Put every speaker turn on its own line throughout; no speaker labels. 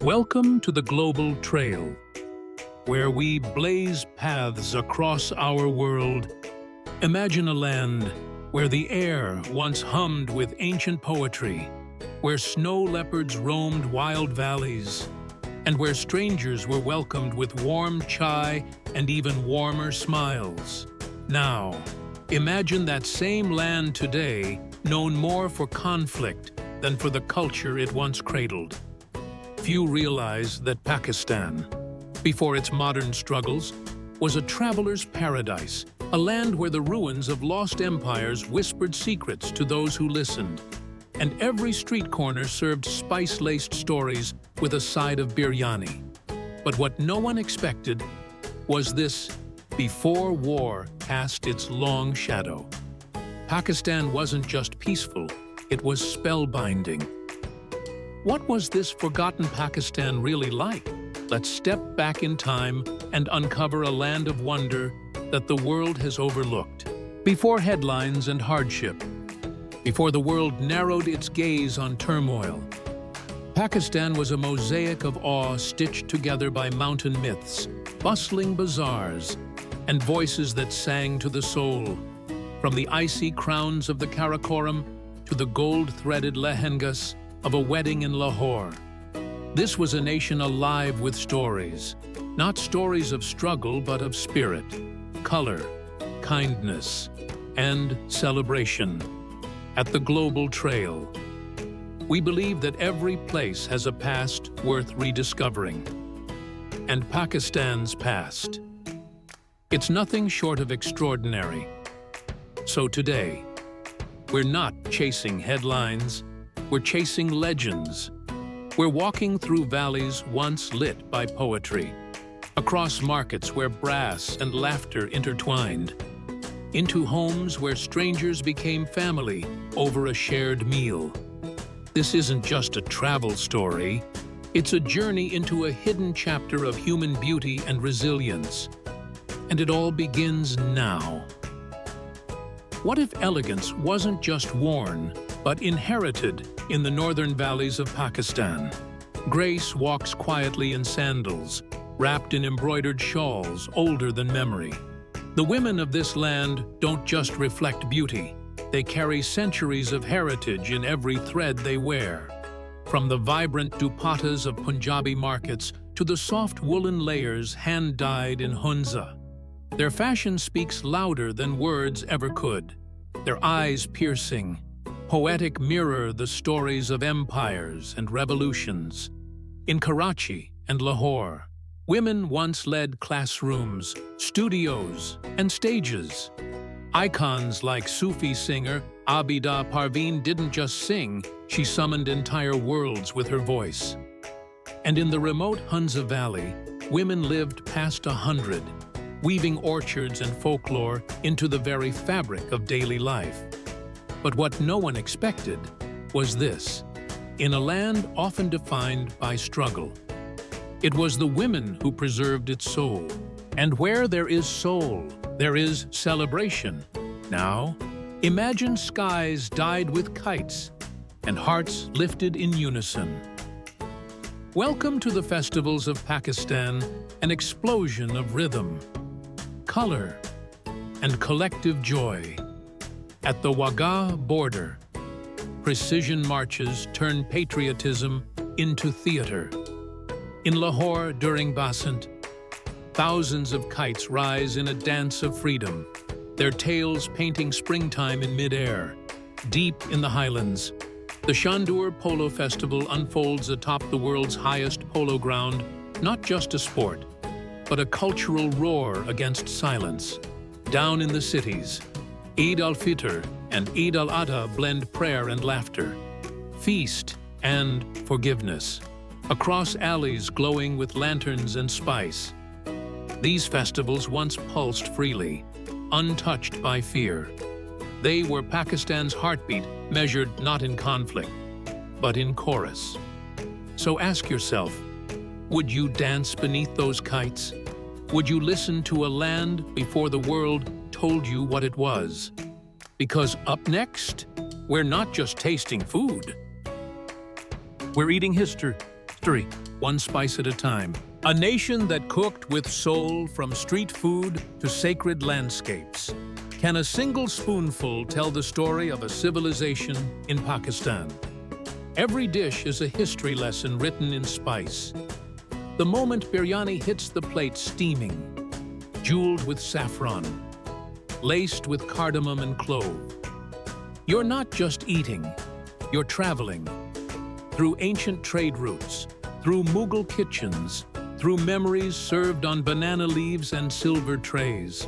Welcome to the Global Trail, where we blaze paths across our world. Imagine a land where the air once hummed with ancient poetry, where snow leopards roamed wild valleys, and where strangers were welcomed with warm chai and even warmer smiles. Now, imagine that same land today, known more for conflict than for the culture it once cradled. Few realize that Pakistan, before its modern struggles, was a traveler's paradise, a land where the ruins of lost empires whispered secrets to those who listened, and every street corner served spice-laced stories with a side of biryani. But what no one expected was this: before war cast its long shadow. Pakistan wasn't just peaceful, it was spellbinding. What was this forgotten Pakistan really like? Let's step back in time and uncover a land of wonder that the world has overlooked. Before headlines and hardship, before the world narrowed its gaze on turmoil, Pakistan was a mosaic of awe stitched together by mountain myths, bustling bazaars, and voices that sang to the soul. From the icy crowns of the Karakoram to the gold-threaded lehengas of a wedding in Lahore. This was a nation alive with stories, not stories of struggle but of spirit, color, kindness, and celebration. At the Global Trail, we believe that every place has a past worth rediscovering. And Pakistan's past, it's nothing short of extraordinary. So today, we're not chasing headlines, we're chasing legends. We're walking through valleys once lit by poetry, across markets where brass and laughter intertwined, into homes where strangers became family over a shared meal. This isn't just a travel story, it's a journey into a hidden chapter of human beauty and resilience. And it all begins now. What if elegance wasn't just worn, but inherited in the northern valleys of Pakistan? Grace walks quietly in sandals, wrapped in embroidered shawls older than memory. The women of this land don't just reflect beauty, they carry centuries of heritage in every thread they wear. From the vibrant dupattas of Punjabi markets to the soft woolen layers hand-dyed in Hunza. Their fashion speaks louder than words ever could. Their eyes piercing, poetic mirror the stories of empires and revolutions. In Karachi and Lahore, women once led classrooms, studios, and stages. Icons like Sufi singer Abida Parveen didn't just sing, she summoned entire worlds with her voice. And in the remote Hunza Valley, women lived past 100, weaving orchards and folklore into the very fabric of daily life. But what no one expected was this: in a land often defined by struggle, it was the women who preserved its soul. And where there is soul, there is celebration. Now, imagine skies dyed with kites and hearts lifted in unison. Welcome to the festivals of Pakistan, an explosion of rhythm, color, and collective joy. At the Wagah border, precision marches turn patriotism into theater. In Lahore during Basant, thousands of kites rise in a dance of freedom, their tails painting springtime in mid-air. Deep in the highlands, the Shandur Polo Festival unfolds atop the world's highest polo ground, not just a sport, but a cultural roar against silence. Down in the cities, Eid al-Fitr and Eid al-Adha blend prayer and laughter, feast and forgiveness, across alleys glowing with lanterns and spice. These festivals once pulsed freely, untouched by fear. They were Pakistan's heartbeat, measured not in conflict, but in chorus. So ask yourself, would you dance beneath those kites? Would you listen to a land before the world told you what it was? Because up next, we're not just tasting food. We're eating history. one spice at a time. A nation that cooked with soul from street food to sacred landscapes. Can a single spoonful tell the story of a civilization in Pakistan? Every dish is a history lesson written in spice. The moment biryani hits the plate steaming, jeweled with saffron, laced with cardamom and clove, you're not just eating, you're traveling. Through ancient trade routes, through Mughal kitchens, through memories served on banana leaves and silver trays.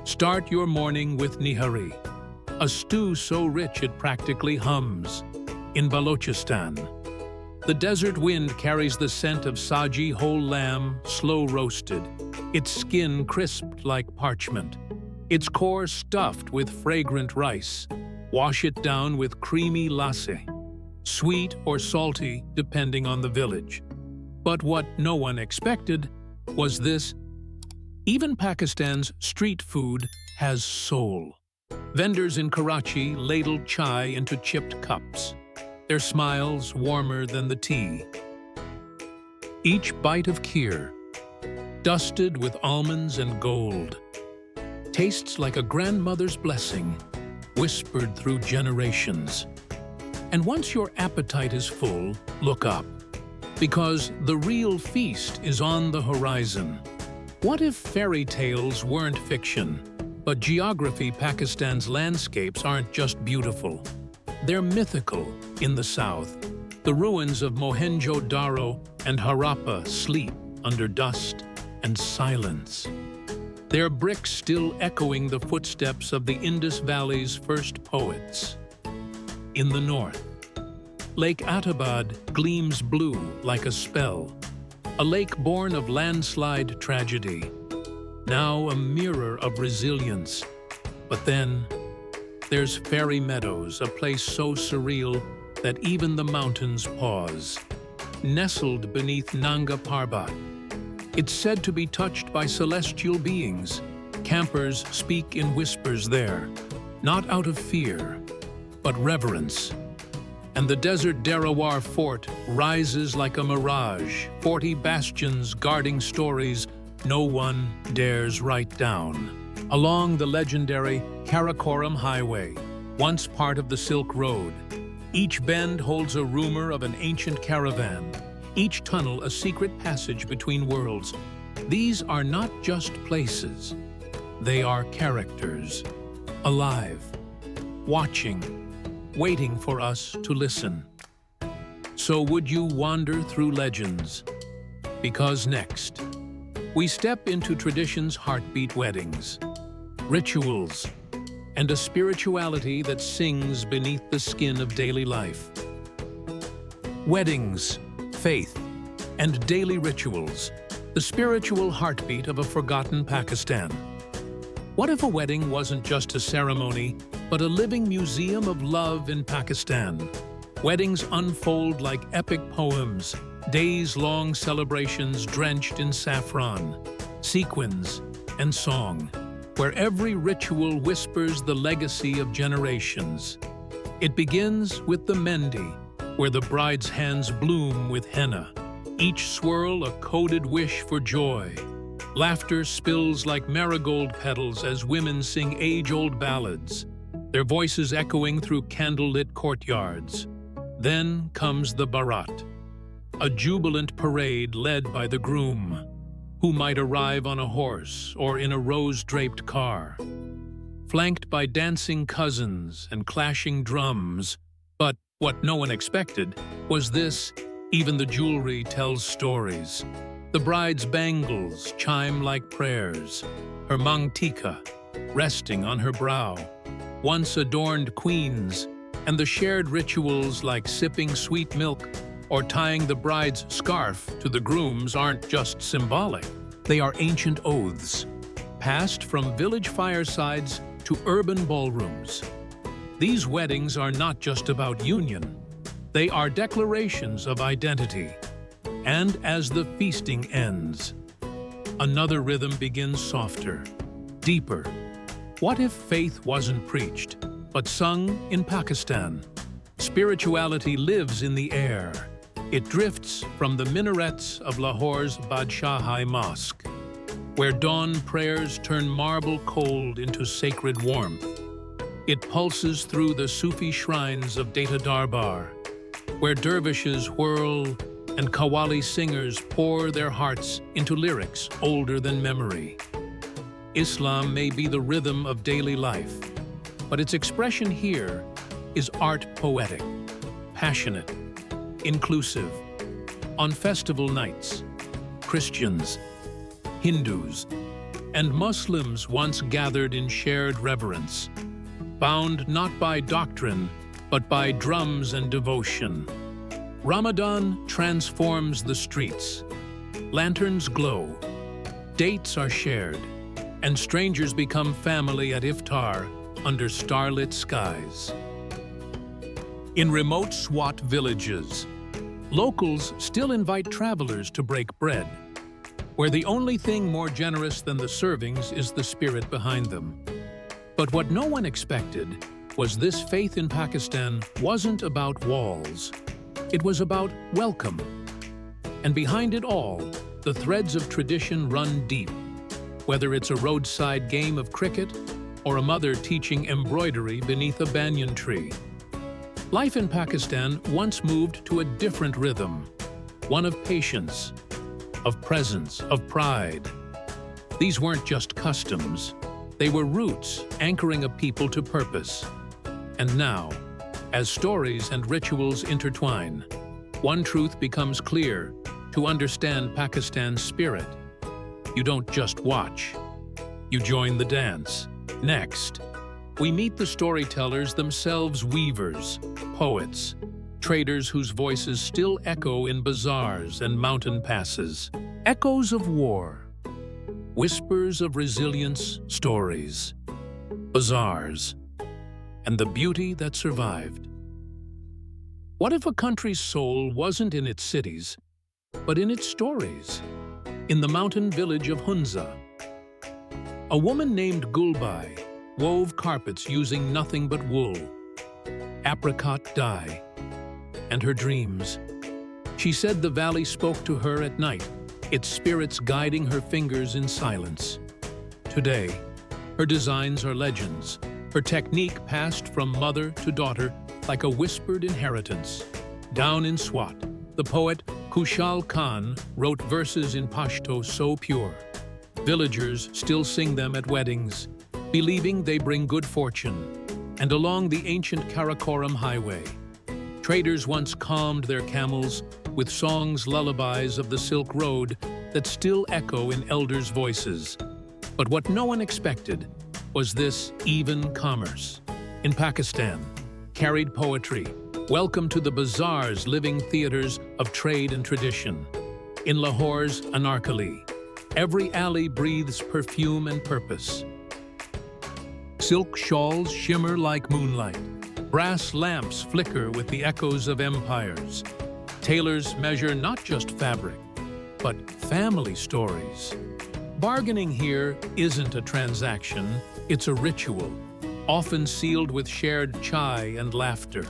Start your morning with nihari, a stew so rich it practically hums. In Balochistan, the desert wind carries the scent of saji whole lamb, slow roasted, its skin crisped like parchment, its core stuffed with fragrant rice. Wash it down with creamy lassi, sweet or salty depending on the village. But what no one expected was this. Even Pakistan's street food has soul. Vendors in Karachi ladle chai into chipped cups, their smiles warmer than the tea. Each bite of kheer, dusted with almonds and gold, tastes like a grandmother's blessing, whispered through generations. And once your appetite is full, look up, because the real feast is on the horizon. What if fairy tales weren't fiction, but geography? Pakistan's landscapes aren't just beautiful. They're mythical. In the south, the ruins of Mohenjo-Daro and Harappa sleep under dust and silence. Their bricks still echoing the footsteps of the Indus Valley's first poets. In the north, Lake Atabad gleams blue like a spell, a lake born of landslide tragedy, now a mirror of resilience. But then, there's Fairy Meadows, a place so surreal that even the mountains pause. Nestled beneath Nanga Parbat, it's said to be touched by celestial beings. Campers speak in whispers there, not out of fear, but reverence. And the desert Derawar fort rises like a mirage, 40 bastions guarding stories no one dares write down. Along the legendary Karakoram Highway, once part of the Silk Road, each bend holds a rumor of an ancient caravan, each tunnel a secret passage between worlds. These are not just places, they are characters, alive, watching, waiting for us to listen. So would you wander through legends? Because next, we step into tradition's heartbeat: weddings, rituals, and a spirituality that sings beneath the skin of daily life. Weddings, faith, and daily rituals, the spiritual heartbeat of a forgotten Pakistan. What if a wedding wasn't just a ceremony, but a living museum of love in Pakistan? Weddings unfold like epic poems, days-long celebrations drenched in saffron, sequins, and song, where every ritual whispers the legacy of generations. It begins with the mendi, where the bride's hands bloom with henna, each swirl a coded wish for joy. Laughter spills like marigold petals as women sing age-old ballads, their voices echoing through candlelit courtyards. Then comes the Barat, a jubilant parade led by the groom, who might arrive on a horse or in a rose-draped car, flanked by dancing cousins and clashing drums. But what no one expected was this: even the jewelry tells stories. The bride's bangles chime like prayers, her mangtika resting on her brow, once adorned queens, and the shared rituals like sipping sweet milk or tying the bride's scarf to the groom's aren't just symbolic. They are ancient oaths, passed from village firesides to urban ballrooms. These weddings are not just about union. They are declarations of identity. And as the feasting ends, another rhythm begins, softer, deeper. What if faith wasn't preached, but sung in Pakistan? Spirituality lives in the air, It drifts from the minarets of Lahore's Badshahai Mosque, where dawn prayers turn marble cold into sacred warmth. It pulses through the Sufi shrines of Data Darbar, where dervishes whirl and Qawwali singers pour their hearts into lyrics older than memory. Islam may be the rhythm of daily life, but its expression here is art poetic, passionate, inclusive. On festival nights, Christians, Hindus, and Muslims once gathered in shared reverence, bound not by doctrine, but by drums and devotion. Ramadan transforms the streets. Lanterns glow, dates are shared, and strangers become family at iftar under starlit skies. In remote Swat villages, locals still invite travelers to break bread, where the only thing more generous than the servings is the spirit behind them. But what no one expected was this faith in Pakistan wasn't about walls. It was about welcome. And behind it all, the threads of tradition run deep, whether it's a roadside game of cricket or a mother teaching embroidery beneath a banyan tree. Life in Pakistan once moved to a different rhythm, one of patience, of presence, of pride. These weren't just customs. They were roots anchoring a people to purpose. And now, as stories and rituals intertwine, one truth becomes clear: to understand Pakistan's spirit, you don't just watch, you join the dance. Next, we meet the storytellers themselves, weavers, poets, traders whose voices still echo in bazaars and mountain passes. Echoes of war, whispers of resilience, stories, bazaars, and the beauty that survived. What if a country's soul wasn't in its cities, but in its stories? In the mountain village of Hunza, a woman named Gulbai wove carpets using nothing but wool, apricot dye, and her dreams. She said the valley spoke to her at night, its spirits guiding her fingers in silence. Today, her designs are legends, her technique passed from mother to daughter like a whispered inheritance. Down in Swat, the poet Kushal Khan wrote verses in Pashto so pure. Villagers still sing them at weddings, believing they bring good fortune. And along the ancient Karakoram highway, traders once calmed their camels with songs, lullabies of the Silk Road that still echo in elders' voices. But what no one expected was this even commerce. In Pakistan, carried poetry, welcome to the bazaars, living theaters of trade and tradition. In Lahore's Anarkali, every alley breathes perfume and purpose. Silk shawls shimmer like moonlight. Brass lamps flicker with the echoes of empires. Tailors measure not just fabric, but family stories. Bargaining here isn't a transaction, it's a ritual, often sealed with shared chai and laughter.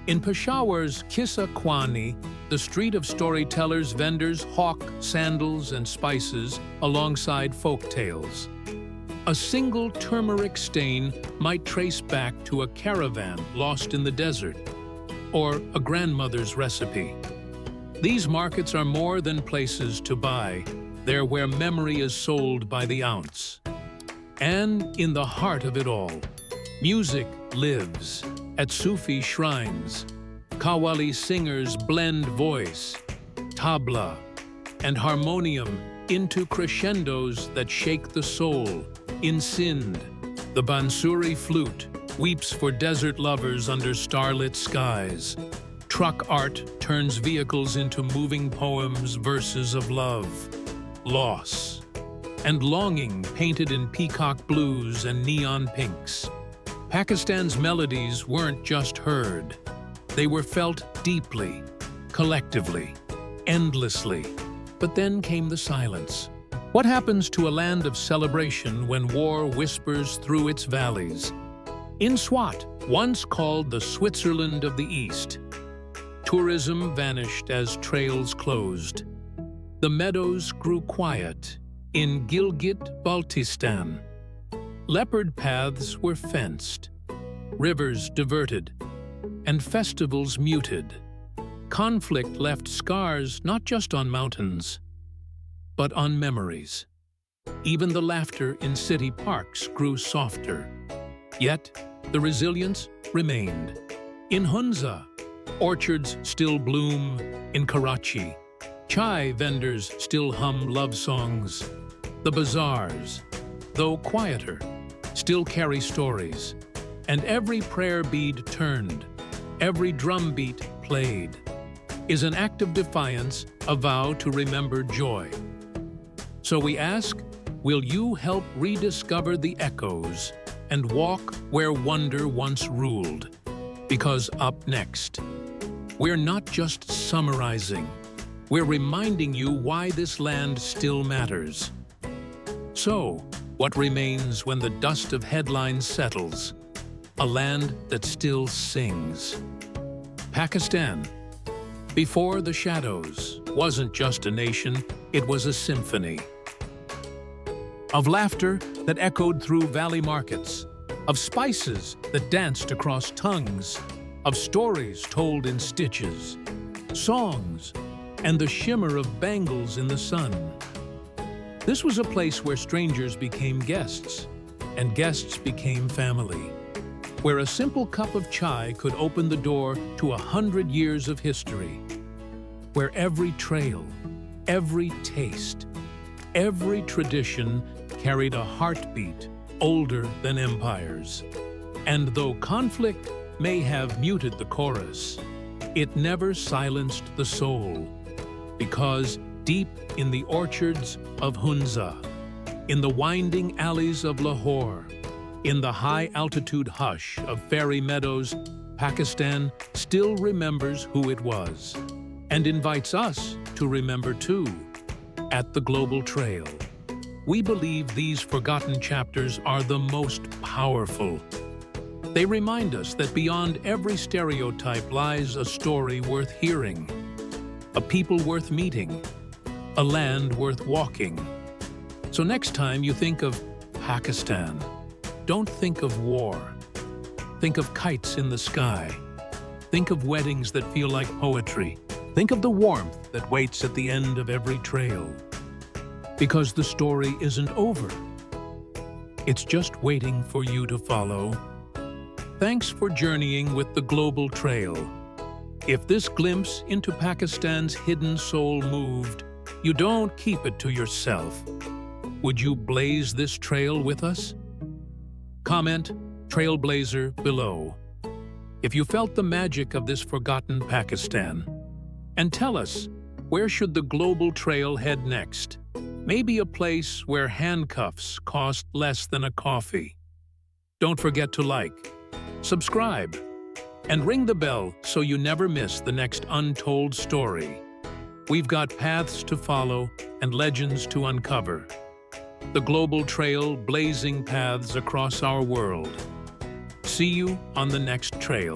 In Peshawar's Kissa Kwani, the street of storytellers, vendors hawk sandals and spices alongside folk tales. A single turmeric stain might trace back to a caravan lost in the desert, or a grandmother's recipe. These markets are more than places to buy. They're where memory is sold by the ounce. And in the heart of it all, music lives. At Sufi shrines, Qawwali singers blend voice, tabla, and harmonium into crescendos that shake the soul. In Sindh, the Bansuri flute weeps for desert lovers under starlit skies. Truck art turns vehicles into moving poems, verses of love, loss, and longing painted in peacock blues and neon pinks. Pakistan's melodies weren't just heard. They were felt deeply, collectively, endlessly. But then came the silence. What happens to a land of celebration when war whispers through its valleys? In Swat, once called the Switzerland of the East, Tourism vanished as trails closed. The meadows grew quiet in Gilgit-Baltistan. Leopard paths were fenced, rivers diverted, and festivals muted. Conflict left scars not just on mountains, but on memories. Even the laughter in city parks grew softer. Yet, the resilience remained. In Hunza, orchards still bloom. In Karachi, chai vendors still hum love songs. The bazaars, though quieter, still carry stories. And every prayer bead turned, every drumbeat played, is an act of defiance, a vow to remember joy. So we ask, will you help rediscover the echoes and walk where wonder once ruled? Because up next, we're not just summarizing, we're reminding you why this land still matters. So, what remains when the dust of headlines settles? A land that still sings. Pakistan, before the shadows, wasn't just a nation, it was a symphony. Of laughter that echoed through valley markets, of spices that danced across tongues, of stories told in stitches, songs, and the shimmer of bangles in the sun. This was a place where strangers became guests, and guests became family, where a simple cup of chai could open the door to 100 years of history, where every trail, every taste, every tradition carried a heartbeat older than empires. And though conflict may have muted the chorus, it never silenced the soul, because deep in the orchards of Hunza, in the winding alleys of Lahore, in the high-altitude hush of fairy meadows, Pakistan still remembers who it was, and invites us to remember too. At the Global Trail, we believe these forgotten chapters are the most powerful. They remind us that beyond every stereotype lies a story worth hearing, a people worth meeting, a land worth walking. So next time you think of Pakistan, don't think of war. Think of kites in the sky. Think of weddings that feel like poetry. Think of the warmth that waits at the end of every trail. Because the story isn't over. It's just waiting for you to follow. Thanks for journeying with the Global Trail. If this glimpse into Pakistan's hidden soul moved, you don't keep it to yourself. Would you blaze this trail with us? Comment Trailblazer below if you felt the magic of this forgotten Pakistan. And tell us, where should the Global Trail head next? Maybe a place where handcuffs cost less than a coffee. Don't forget to like, subscribe, and ring the bell so you never miss the next untold story. We've got paths to follow and legends to uncover. The Global Trail, blazing paths across our world. See you on the next trail.